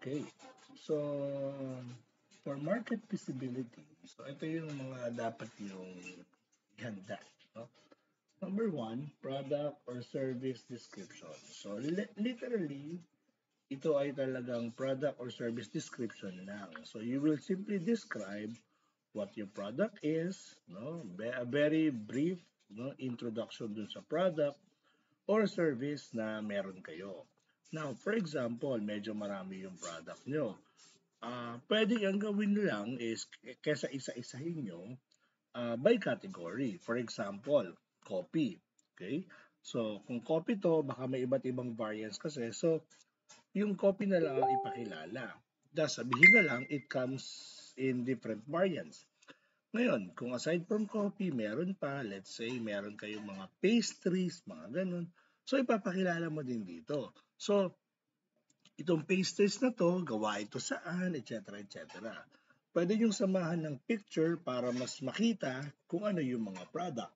Okay. So, for market visibility, so ito yung mga dapat yung ihanda. No? Number one, product or service description. So, literally, ito ay talagang product or service description lang. So, you will simply describe what your product is, no? A very brief no, introduction dun sa product or service na meron kayo. Now, for example, medyo marami yung product nyo. Pwede ang gawin nyo lang is kesa isa-isahin nyo by category. For example, coffee. Okay? So, kung coffee to, baka may iba't ibang variants kasi. So, yung coffee na lang ang ipakilala. Thus, sabihin na lang, it comes in different variants. Ngayon, kung aside from coffee, meron pa, let's say, meron kayong mga pastries, mga ganun. So, ipapakilala mo din dito. So, itong pastries na to, gawa ito saan, etc. etc. Pwede niyong samahan ng picture para mas makita kung ano yung mga product.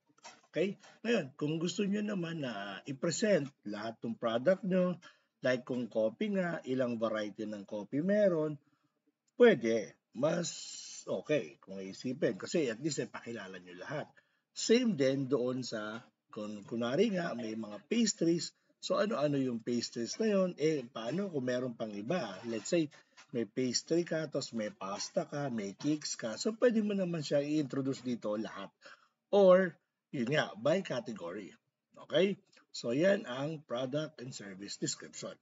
Okay? Ngayon, kung gusto niyo naman na i-present lahat ng product nyo, like kung coffee nga, ilang variety ng coffee meron, pwede. Mas okay kung iisipin. Kasi at least ay pakilala nyo lahat. Same din doon sa, kung kunwari nga, may mga pastries. So ano-ano yung pastries na yun? Paano kung meron pang iba? Let's say, may pastry ka, tapos may pasta ka, may cakes ka. So pwede mo naman siya i-introduce dito lahat. Or, yun nga, by category. Okay? So yan ang product and service description.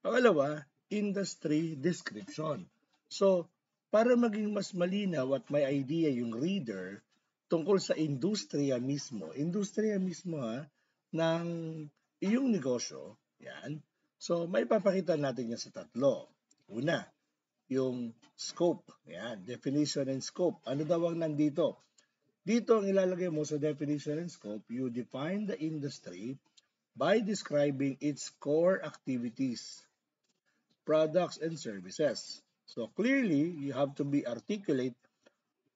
Pangalawa, industry description. So, para maging mas malinaw at may idea yung reader tungkol sa industriya mismo ng iyong negosyo, yan. So, may papakita natin yan sa tatlo. Una, yung scope, yan, definition and scope. Ano daw ang nandito? Dito ang ilalagay mo sa definition and scope, you define the industry by describing its core activities, products, and services. So clearly, you have to be articulate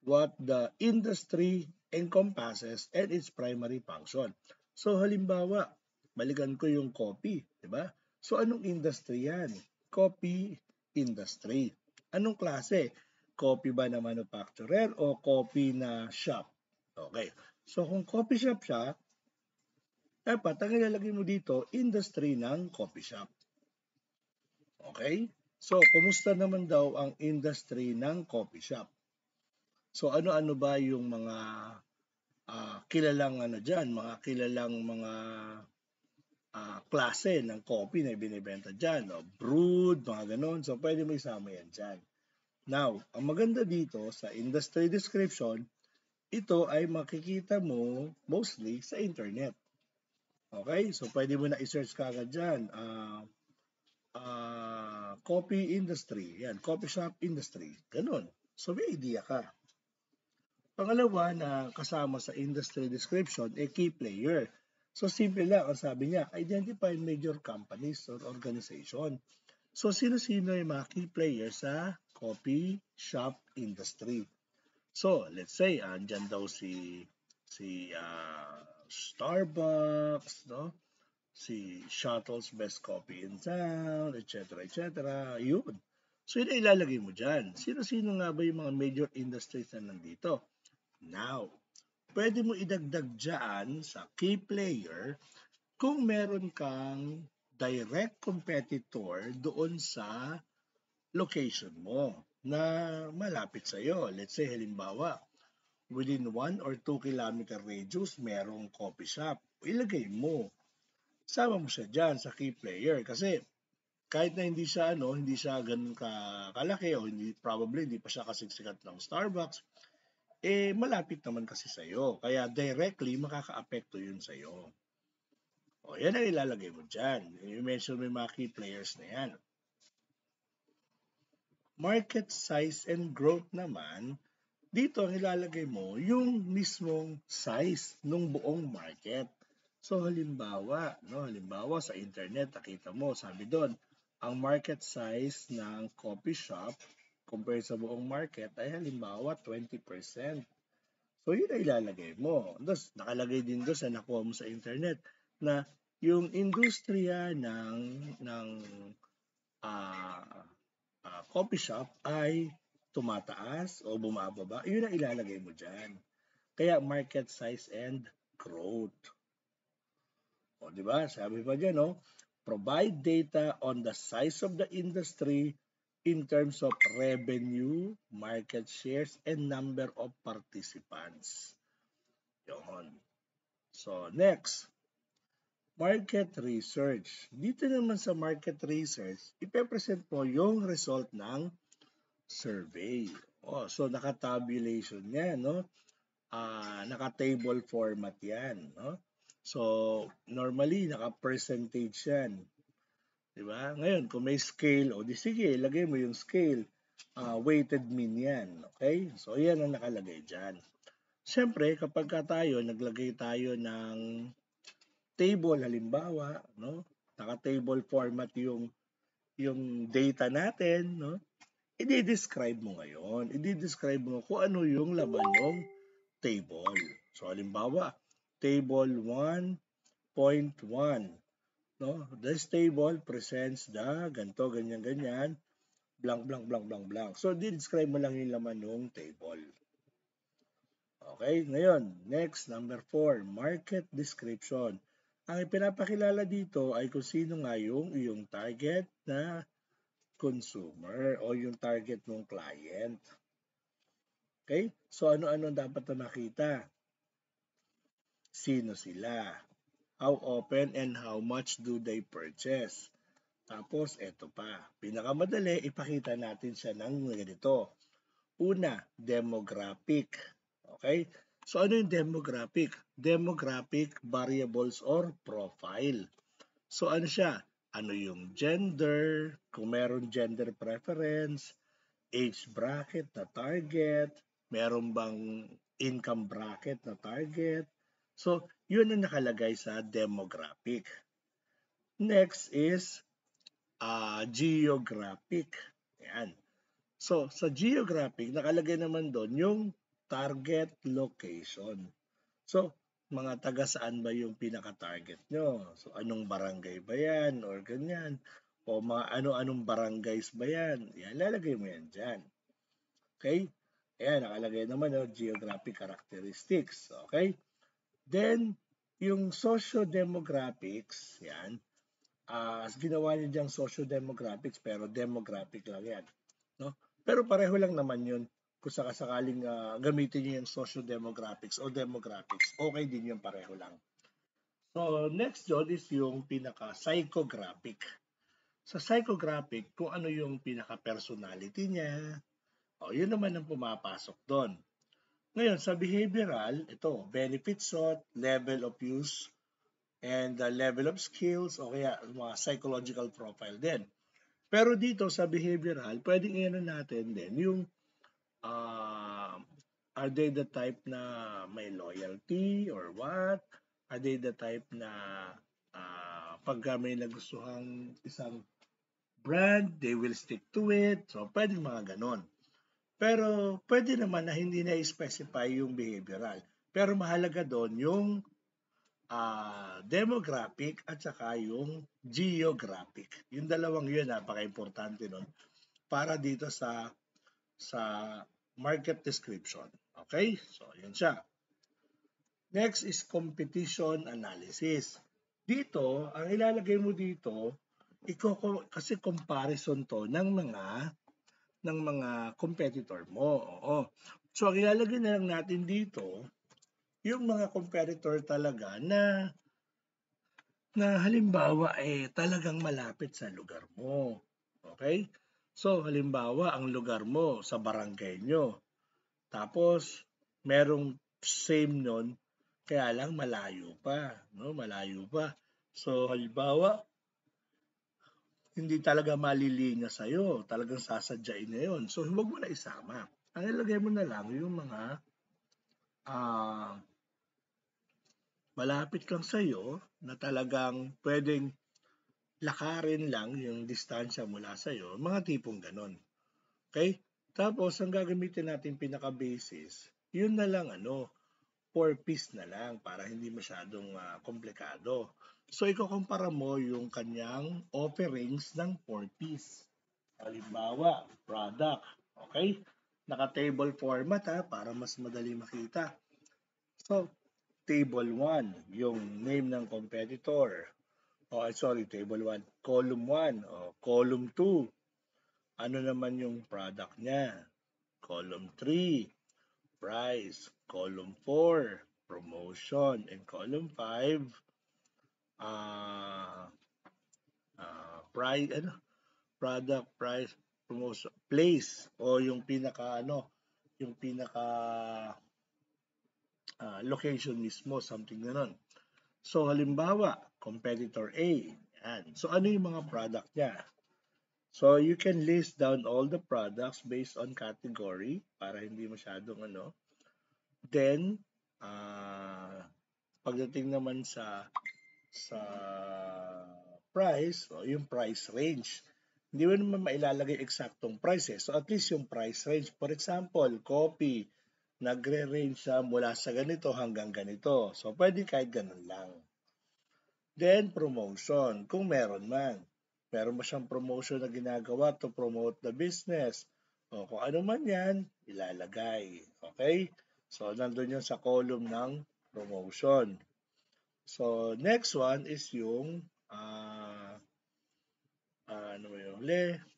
what the industry encompasses and its primary function. So halimbawa, balikan ko yung coffee, di ba? So anong industry yan? Coffee industry. Anong klase? Coffee ba na manufacturer o coffee na shop? Okay. So kung coffee shop siya, dapat ang ilalagay mo dito, industry ng coffee shop. Okay? So, kumusta naman daw ang industry ng coffee shop? So, ano-ano ba yung mga kilalang mga kilalang mga klase ng coffee na binibenta dyan? No? Brewed, mga ganon. So, pwede mo isama yan dyan. Now, ang maganda dito sa industry description, ito ay makikita mo mostly sa internet. Okay? So, pwede mo na i-search ka agad dyan. Coffee industry. Yan, coffee shop industry. Ganun. So, may idea ka. Pangalawa na kasama sa industry description, key player. So, simple lang. Ang sabi niya, identify major companies or organization. So, sino-sino yung mga key players sa coffee shop industry? So, let's say, andyan daw si Starbucks, no? Si Shuttle's Best Coffee in Town, etc. etc. Yun. So, yun ilalagay mo dyan. Sino-sino nga ba yung mga major industries na nandito? Now, pwede mo idagdag dyan sa key player kung meron kang direct competitor doon sa location mo na malapit sa iyo. Let's say, halimbawa, within 1 or 2 kilometer radius, merong coffee shop. Ilagay mo. Sama mo siya dyan sa key player kasi kahit na hindi siya ganun kalaki o probably hindi pa siya kasing ng Starbucks, malapit naman kasi sa iyo. Kaya directly makakaapekto 'yun sa iyo. O yan ang ilalagay mo dyan. I-mention mo yung mga key players na yan. Market size and growth naman, dito ang ilalagay mo yung mismong size ng buong market. So halimbawa sa internet, nakita mo, sabi doon, ang market size ng coffee shop compared sa buong market ay halimbawa 20%. So yun ay ilalagay mo. Tapos nakalagay din doon sa nakuha mo sa internet na yung industriya ng coffee shop ay tumataas o bumababa, yun ang ilalagay mo dyan. Kaya market size and growth. O, di ba? Sabi pa dyan, no? Provide data on the size of the industry in terms of revenue, market shares, and number of participants. Yun. So, next, market research. Dito naman sa market research, ipepresent mo yung result ng survey. Oh, so naka-tabulation yan, no? Naka-table format yan, no? So, normally, naka-percentage yan. Diba? Ngayon, kung may scale, o di sige, lagay mo yung scale. Weighted mean yan. Okay? So, yan ang nakalagay dyan. Siyempre, kapag tayo, naglagay tayo ng table, halimbawa, no? Naka-table format yung data natin, no? I-describe mo ngayon. I-describe mo kung ano yung laman ng table. So, halimbawa, table 1.1. No? This table presents the ganito, ganyan, ganyan, blank, blank, blank, blank, blank. So, describe mo lang yung laman ng table. Okay, ngayon, next, number 4, market description. Ang ipinapakilala dito ay kung sino nga yung iyong target na consumer o yung target ng client. Okay? So, ano-ano dapat na makita? Sino sila? How often and how much do they purchase? Tapos, eto pa. Pinakamadali, ipakita natin siya ng ganito. Una, demographic. Okay? So, ano yung demographic? Demographic variables or profile. So, ano siya? Ano yung gender, kung meron gender preference, age bracket na target, meron bang income bracket na target. So, yun ang nakalagay sa demographic. Next is geographic. Ayan. So, sa geographic, nakalagay naman doon yung target location. So, mga taga saan ba yung pinaka-target nyo? So, anong barangay ba yan? Or ganyan. O mga ano-anong barangays ba yan? Yan, lalagay mo yan dyan. Okay? Ayan, nakalagay naman yung geographic characteristics. Okay? Then, yung socio-demographics, yan, ginawa niya diyang socio-demographics pero demographic lang yan. No? Pero pareho lang naman yun kung sakasakaling gamitin niyo yung socio-demographics o demographics, okay din yung pareho lang. So, next yun is yung pinaka-psychographic. Sa psychographic, kung ano yung pinaka-personality niya, yun naman ang pumapasok doon. Ngayon, sa behavioral, ito, benefit sought, level of use, and the level of skills, o kaya mga psychological profile din. Pero dito sa behavioral, pwedeng i-ano natin din yung are they the type na may loyalty or what? Are they the type na pagka may nagustuhang isang brand, they will stick to it. So, pwedeng mga ganon. Pero pwede naman na hindi na-specify yung behavioral. Pero mahalaga doon yung demographic at saka yung geographic. Yung dalawang yun, napaka-importante nun para dito sa market description. Okay? So, yun siya. Next is competition analysis. Dito, ang ilalagay mo dito, kasi comparison to ng mga competitor mo. Oo. So, ang ilalagay na lang natin dito, yung mga competitor talaga na halimbawa talagang malapit sa lugar mo. Okay? So, halimbawa, ang lugar mo sa barangay nyo. Tapos, merong same nun, kaya lang malayo pa. No? Malayo pa. So, halimbawa, hindi talaga malilinya sa'yo. Talagang sasadyain na yun. So, huwag mo na isama. Ang ilagay mo na lang yung mga malapit lang sa'yo na talagang pwedeng lakarin lang yung distansya mula sa'yo, mga tipong ganon. Okay? Tapos, ang gagamitin natin pinaka-basis, yun na lang 4-piece na lang para hindi masyadong komplikado. So, ikukumpara mo yung kanyang offerings ng 4-piece. Halimbawa, product. Okay? Naka-table format ha, para mas madali makita. So, table 1, yung name ng competitor. Sorry, table 1. Column 1. Column 2. Ano naman yung product niya? Column 3, price. Column 4, promotion. And column 5, uh, price, product, price, promotion, place. O yung pinaka, yung pinaka location mismo, something ganon. So, halimbawa, competitor A. Yan. So, ano yung mga product niya? So, you can list down all the products based on category para hindi masyadong Then, pagdating naman sa price, yung price range. Hindi mo naman mailalagay eksaktong price eh. So at least yung price range. For example, coffee, nagre-range siya mula sa ganito hanggang ganito. So pwede kahit ganun lang. Then promotion, kung meron man. Meron ba siyang promotion na ginagawa to promote the business? O kung ano man yan, ilalagay. Okay? So nandun yun sa column ng promotion. So next one is yung ano ba yun?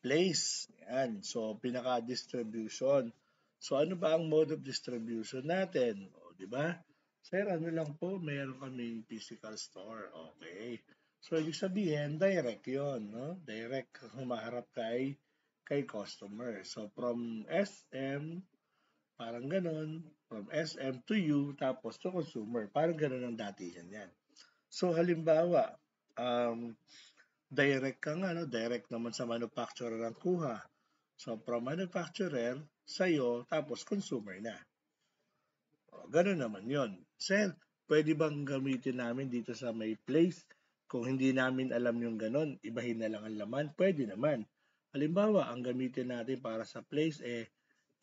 Place. Yan. So, pinaka-distribution. So, ano ba ang mode of distribution natin? O, di ba? Sir, ano lang po, mayroon kaming physical store. Okay. So, ibig sabihin, direct yon, no? Direct humaharap kay customer. So, from SM, parang ganon. From SM to you, tapos to consumer. Parang ganon ang datihan yan. So, halimbawa, direct ka nga, no? Direct naman sa manufacturer ang kuha. So, from manufacturer, sa'yo, tapos consumer na. Ganun naman yon. Sir, pwede bang gamitin namin dito sa may place? Kung hindi namin alam yung ganun, ibahin na lang ang laman? Pwede naman. Halimbawa, ang gamitin natin para sa place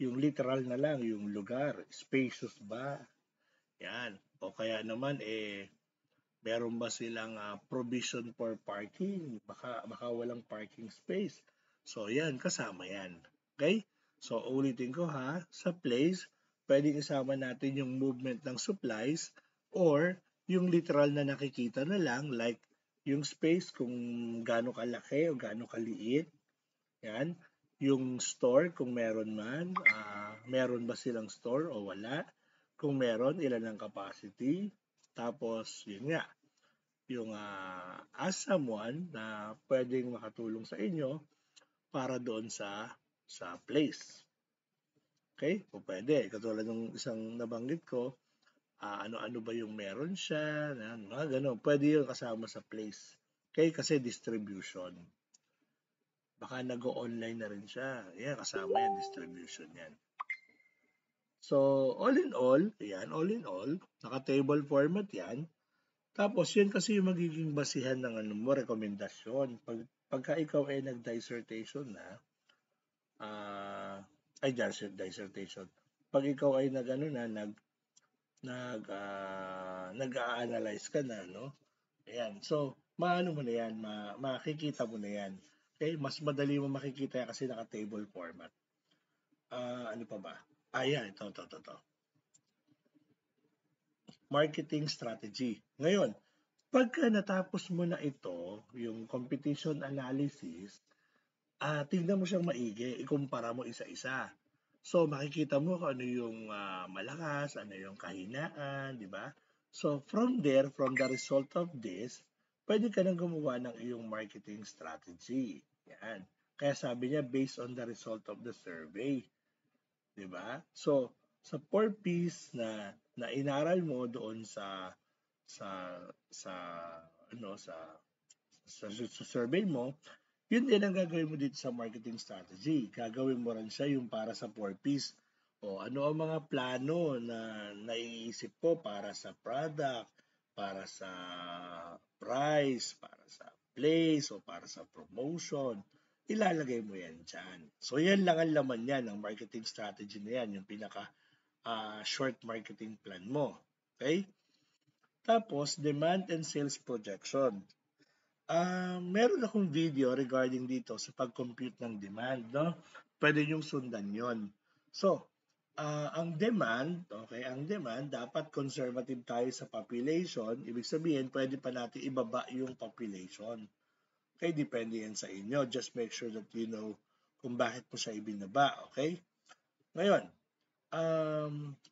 yung literal na lang, yung lugar. Spacious ba? Yan. O kaya naman meron ba silang provision for parking? Baka walang parking space. So yan, kasama yan. Okay? So ulitin ko ha, sa place, pwedeng isama natin yung movement ng supplies or yung literal na nakikita na lang like yung space kung gaano kalaki o gaano kaliit. Yan. Yung store kung meron man, meron ba silang store o wala? Kung meron, ilan ang capacity? Tapos, yun nga, yung as someone na pwedeng makatulong sa inyo para doon sa place. Okay? O pwede. Katulad ng isang nabanggit ko, ano-ano ba yung meron siya, mga ganun. Pwede yung kasama sa place. Okay? Kasi distribution. Baka nag-online na rin siya. Yan, kasama yan, distribution yan. So, all in all, naka-table format yan. Tapos, yun kasi yung magiging basihan ng rekomendasyon. Pagka ikaw ay nag-dissertation na, dissertation. Pag ikaw ay nag-a-analyze ka na, no? Ayan. So, maano mo na yan, makikita mo na yan. Okay? Mas madali mo makikita yan kasi naka-table format. Ano pa ba? Yan. Ito. Marketing strategy. Ngayon, pagka natapos mo na ito, yung competition analysis, tingnan mo siyang maigi, ikumpara mo isa-isa. So, makikita mo kung ano yung malakas, ano yung kahinaan, di ba? So, from there, from the result of this, pwede ka nang gumawa ng iyong marketing strategy. Yan. Kaya sabi niya, based on the result of the survey. Di ba? So, sa 4Ps na inaral mo doon sa sa ano sa survey mo, yun din ang gagawin mo dito sa marketing strategy. Gagawin mo rin siya yung para sa 4Ps. O ano ang mga plano na naiisip ko para sa product, para sa price, para sa place, o para sa promotion. Ilalagay mo yan dyan. So yan lang ang laman yan, ang marketing strategy na yan, yung pinaka short marketing plan mo. Okay? Tapos, demand and sales projection. Meron akong video regarding dito sa pag-compute ng demand, no? Pwede niyong sundan yon. So, ang demand, okay, ang demand, dapat conservative tayo sa population. Ibig sabihin, pwede pa natin ibaba yung population. Okay, depende yan sa inyo. Just make sure that you know kung bakit mo siya ibinaba, okay? Ngayon,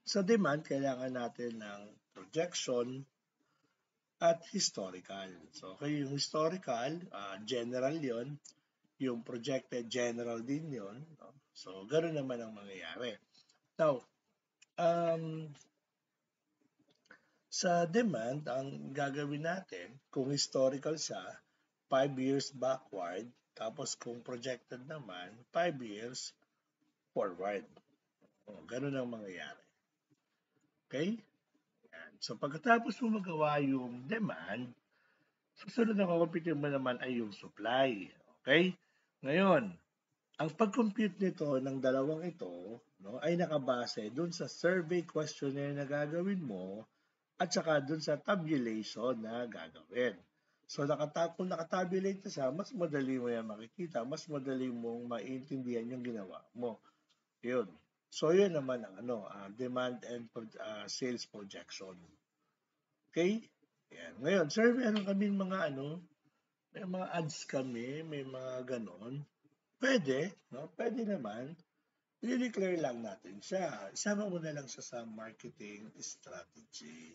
sa demand, kailangan natin ng projection at historical. So, okay, yung historical, general yon, yung projected general din yon. No? So, ganoon naman ang mangyayari. Now, sa demand, ang gagawin natin, kung historical siya, 5 years backward, tapos kung projected naman, 5 years forward. Ganun ang mangyayari. Okay? Yan. So pagkatapos mo magawa yung demand, susunod na kukumpitin mo naman ay yung supply. Okay? Ngayon, ang pag-compute nito ng dalawang ito, no, ay nakabase dun sa survey questionnaire na gagawin mo at saka dun sa tabulation na gagawin. So kung nakatabulate na siya, mas madali mo yan makikita, mas madali mong maintindihan yung ginawa mo. Yun. So yun naman ang demand and sales projection. Okay? Yan. Ngayon, sir, meron kaming mga may mga ads kami, may mga ganon. Pwede, no? Pwede naman. I-declare lang natin siya. Isama mo na lang siya sa marketing strategy.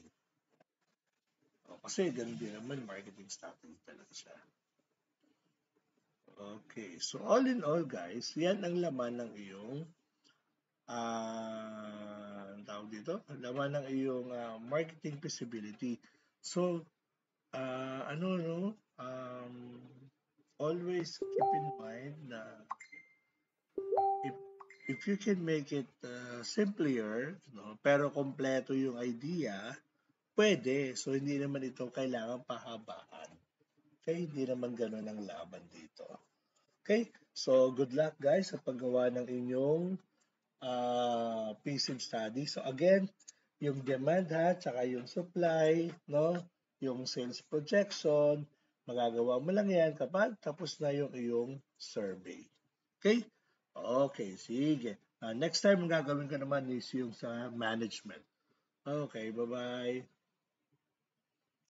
Kasi ganun din naman, marketing strategy talaga siya. Okay. So, all in all, guys, yan ang laman ng iyong ang tawag dito, laman ng iyong marketing feasibility. So, always keep in mind na if, if you can make it simpler, no, pero kompleto yung idea, pwede. So, hindi naman ito kailangan pahabaan. Okay, hindi naman ganun ang laban dito. Okay, so good luck guys sa paggawa ng inyong PSIM study. So again, yung demand ha, tsaka yung supply, no? Yung sales projection, magagawa mo lang yan kapag tapos na yung iyong survey. Okay? Okay, sige. Next time, gagawin ko naman is yung sa management. Okay, bye-bye.